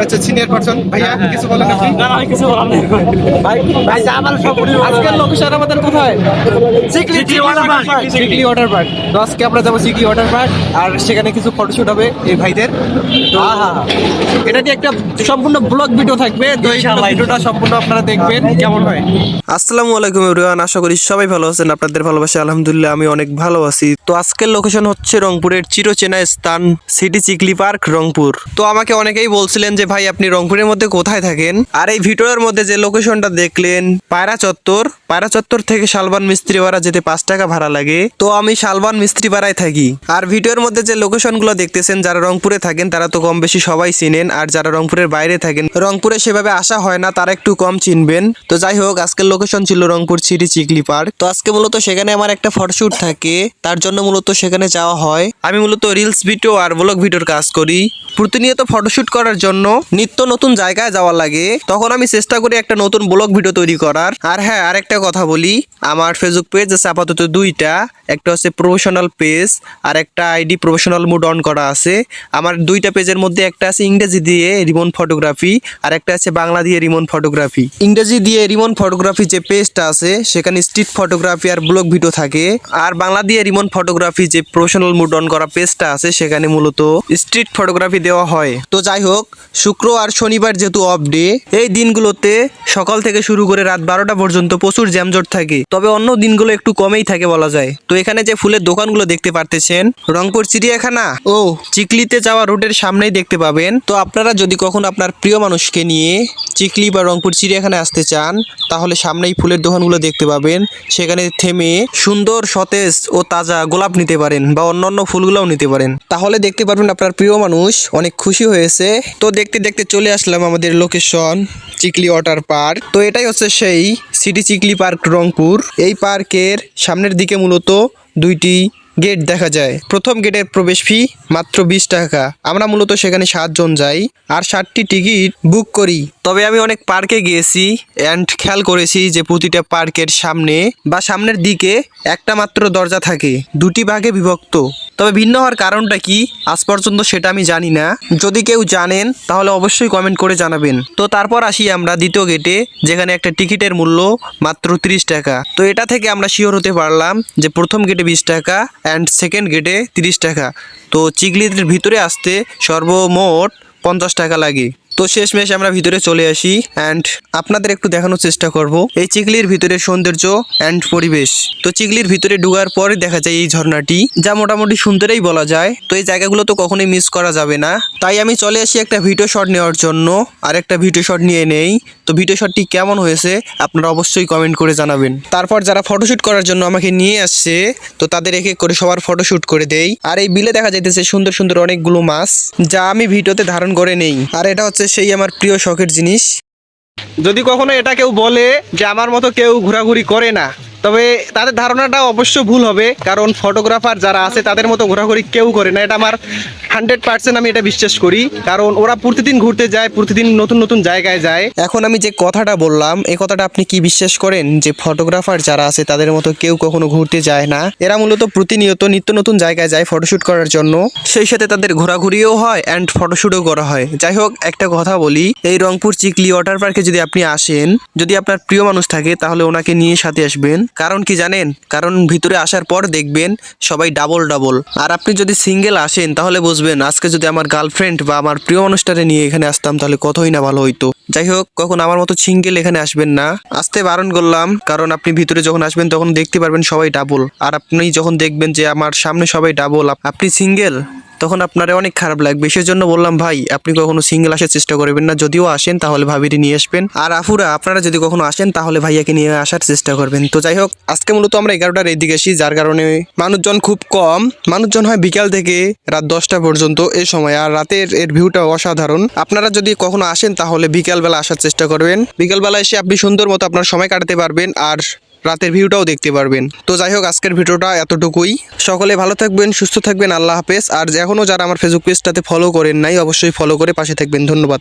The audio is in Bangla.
আচ্ছা সিনিয়র পারসন ভাইয়া কিছু বলেন আপনি? না না, আমি কিছু বলার নেই ভাই ভাই আমার সব আজকের লোকেশন আমাদের কোথায়? Chikli water park. Chikli water park. তো আজকে আমরা যাবো চিকলি ওয়াটার পার্ক আর সেখানে কিছু ফটোশুট হবে এই ভাইদের। তো এটা দিয়ে একটা সম্পূর্ণ ব্লগ ভিডিও থাকবে, তো এই ভিডিওটা সম্পূর্ণ আপনারা দেখবেন কেমন হয়। আসসালামু আলাইকুম এভরিওয়ান, আশা করি সবাই ভালো আছেন। আপনাদের ভালোবাসা আলহামদুলিল্লাহ আমি অনেক ভালো আছি। তো আজকের লোকেশন হচ্ছে রংপুরের চিরচেনা স্থান সিটি চিকলি পার্ক রংপুর। তো আমাকে অনেকেই বলছিলেন যে ভাই আপনি রংপুরের মধ্যে কোথায় থাকেন, আর এই ভিডিওর মধ্যে যে লোকেশনটা দেখলেন পায়রা চত্বর থেকে শালবান মিস্ত্রি ভাড়া যেতে 5 টাকা ভাড়া লাগে। তো আমি শালবান মিস্ত্রি ভাড়ায় থাকি। আর ভিডিওর মধ্যে যে লোকেশনগুলো দেখতেছেন যারা রংপুরে থাকেন তারা তো কম বেশি সবাই চিনেন, আর যারা রংপুরের বাইরে থাকেন রংপুরে সেভাবে আসা হয় না তারা একটু কম চিনবেন। তো যাই হোক আজকের লোকেশন ছিল রংপুর সিটি চিকলি পার্ক। তো আজকে মূলত সেখানে আমার একটা ফটোশুট থাকে, তার জন্য মূলত সেখানে যাওয়া হয়। আমি মূলত রিলস ভিডিও আর ব্লগ ভিডিওর কাজ করি। প্রতিনিয়ত ফটোশুট করার জন্য নিত্য নতুন জায়গায় যাওয়া লাগে, তখন আমি চেষ্টা করি একটা নতুন ব্লগ ভিডিও তৈরি করার। আর হ্যাঁ আরেকটা কথা বলি, আমার ফেসবুক পেজ আছে আপাতত দুইটা, একটা হচ্ছে প্রফেশনাল পেজ আর একটা আইডি প্রফেশনাল মুড অন করা আছে। আমার দুইটা পেজের মধ্যে একটা আছে ইংরেজি দিয়ে রিমন ফটোগ্রাফি আর একটা আছে বাংলা দিয়ে রিমন ফটোগ্রাফি। ইংরেজি দিয়ে রিমন ফটোগ্রাফি যে পেজটা আছে সেখানে স্ট্রিট ফটোগ্রাফি আর ব্লগ ভিডিও থাকে, আর বাংলা দিয়ে রিমন ফটোগ্রাফি যে প্রফেশনাল মুড অন করা পেজটা আছে সেখানে মূলত স্ট্রিট ফটোগ্রাফি দেওয়া হয়। তো যাই হোক শুক্র আর শনিবার যেহেতু অফ ডে, এই দিনগুলোতে সকাল থেকে শুরু করে রাত 12টা পর্যন্ত প্রচুর জ্যামজট থাকে, তবে অন্য দিনগুলো একটু কমেই থাকে বলা যায়। তো এখানে যে ফুলের দোকানগুলো দেখতে পারতেছেন রংপুর চিড়িয়াখানা ও চিকলিতে যাওয়া রোডের সামনেই দেখতে পাবেন। তো আপনারা যদি কখনো আপনার প্রিয় মানুষকে নিয়ে চিকলি বা রংপুর চিড়িয়াখানায় আসতে চান তাহলে সামনেই ফুলের দোকানগুলো দেখতে পাবেন, সেখানে থেমে সুন্দর সতেজ ও তাজা গোলাপ নিতে পারেন বা অন্যান্য ফুলগুলোও নিতে পারেন, তাহলে দেখতে পারবেন আপনার প্রিয় মানুষ অনেক খুশি হয়েছে। তো দেখতে দেখতে চলে আসলাম আমাদের লোকেশন চিকলি ওয়াটার পার্ক। তো এটাই হচ্ছে সেই সিটি চিকলি পার্ক রংপুর। এই পার্কের সামনের দিকে মূলত দুইটি গেট দেখা যায়। প্রথম গেটের প্রবেশ ফি মাত্র 20 টাকা। আমরা মূলত সেখানে 7 জন যাই আর 7টি টিকিট বুক করি। তবে আমি অনেক পার্কে গিয়েছি অ্যান্ড খেয়াল করেছি যে প্রতিটা পার্কের সামনে বা সামনের দিকে একটা মাত্র দরজা থাকে, দুটি ভাগে বিভক্ত। তবে ভিন্ন হওয়ার কারণটা কি আজ পর্যন্ত সেটা আমি জানি না, যদি কেউ জানেন তাহলে অবশ্যই কমেন্ট করে জানাবেন। তো তারপর আসি আমরা দ্বিতীয় গেটে, যেখানে একটা টিকিটের মূল্য মাত্র 30 টাকা। তো এটা থেকে আমরা শিওর হতে পারলাম যে প্রথম গেটে 20 টাকা অ্যান্ড সেকেন্ড গেটে 30 টাকা। তো চিকলির ভিতরে আসতে সর্বমোট 50 টাকা লাগে। তো শেষমেশ আমরা ভিতরে চলে আসি অ্যান্ড আপনাদের একটু দেখানোর চেষ্টা করব এই চিকলির ভিতরে সৌন্দর্য অ্যান্ড পরিবেশ। তো চিকলির ভিতরে ঢোকার পরে দেখা যায় এই ঝর্ণাটি, যা মোটামুটি সুন্দরই বলা যায়। তো এই জায়গাগুলো তো কখনোই মিস করা যাবে না, তাই আমি চলে আসি একটা ভিডিও শট নেওয়ার জন্য। আর একটা ভিডিও শট নিয়ে নেই। তো ভিডিও শটটি কেমন হয়েছে আপনারা অবশ্যই কমেন্ট করে জানাবেন। তারপর যারা ফটোশুট করার জন্য আমাকে নিয়ে আসছে তো তাদের এক এক করে সবার ফটোশুট করে দেই। আর এই বিলে দেখা যাইতেছে সুন্দর সুন্দর অনেকগুলো মাছ, যা আমি ভিডিওতে ধারণ করে নেই। আর এটা হচ্ছে সেই আমার প্রিয় শখের জিনিস। যদি কখনো এটা কেউ বলে যে আমার মতো কেউ ঘোরাঘুরি করে না, তবে তাদের ধারণাটা অবশ্য ভুল হবে, কারণ ফটোগ্রাফার যারা আছে তাদের মতো ঘোরাঘুরি কেউ করে না। এটা আমার 100% আমি এটা বিশ্বাস করি, কারণ ওরা প্রতিদিন ঘুরতে যায়, প্রতিদিন নতুন নতুন জায়গায় যায়। এখন আমি যে কথাটা বললাম এই কথাটা আপনি কি বিশ্বাস করেন যে ফটোগ্রাফার যারা আছে তাদের মতো কেউ কখনো ঘুরতে যায় না? এরা মূলত প্রতিনিয়ত নিত্য নতুন জায়গায় যায় ফটোশুট করার জন্য, সেই সাথে তাদের ঘোরাঘুরিও হয় অ্যান্ড ফটোশুটও করা হয়। যাই হোক একটা কথা বলি, এই রংপুর চিকলি ওয়াটার পার্কে যদি আপনি আসেন, যদি আপনার প্রিয় মানুষ থাকে তাহলে ওনাকে নিয়ে সাথে আসবেন। কারণ কি জানেন? কারণ ভিতরে আসার পর দেখবেন সবাই ডাবল ডাবল। আর আপনি যদি সিঙ্গেল আসেন তাহলে বুঝবেন আজকে যদি আমার গার্লফ্রেন্ড বা আমার প্রিয় মানুষটারে নিয়ে এখানে আসতাম তাহলে কতই না ভালো হইতো। যাই হোক কখন আমার মতো সিঙ্গেল এখানে আসবেন না, আসতে বারণ করলাম। কারণ আপনি ভিতরে যখন আসবেন তখন দেখতে পারবেন সবাই ডাবল, আর আপনি যখন দেখবেন যে আমার সামনে সবাই ডাবল আপনি সিঙ্গেল, তখন আপনারা অনেক খারাপ লাগবে। সেজন্য বললাম ভাই আপনি কখনো সিঙ্গেল আসার চেষ্টা করবেন না, যদিও আসেন তাহলে ভাবিরে নিয়ে আসবেন। আর আফুরা আপনারা যদি কখনো আসেন তাহলে ভাইয়াকে নিয়ে আসার চেষ্টা করবেন। তো যাই হোক আজকে মূলত আমরা 11টার এদিকে আসি, যার কারণে মানুষজন খুব কম। মানুষজন হয় বিকাল থেকে রাত 10টা পর্যন্ত এই সময়, আর রাতের এর ভিউটা অসাধারণ। আপনারা যদি কখনো আসেন তাহলে বিকালবেলা আসার চেষ্টা করবেন। বিকালবেলা এসে আপনি সুন্দর মতো আপনার সময় কাটাতে পারবেন আর রাতের ভিউটাও দেখতে পারবেন। তো যাই হোক আজকের ভিডিওটা এতটুকুই। সকলে ভালো থাকবেন, সুস্থ থাকবেন, আল্লাহ হাফেজ। আর এখনও যারা আমার ফেসবুক পেজটাতে ফলো করেন নাই অবশ্যই ফলো করে পাশে থাকবেন। ধন্যবাদ।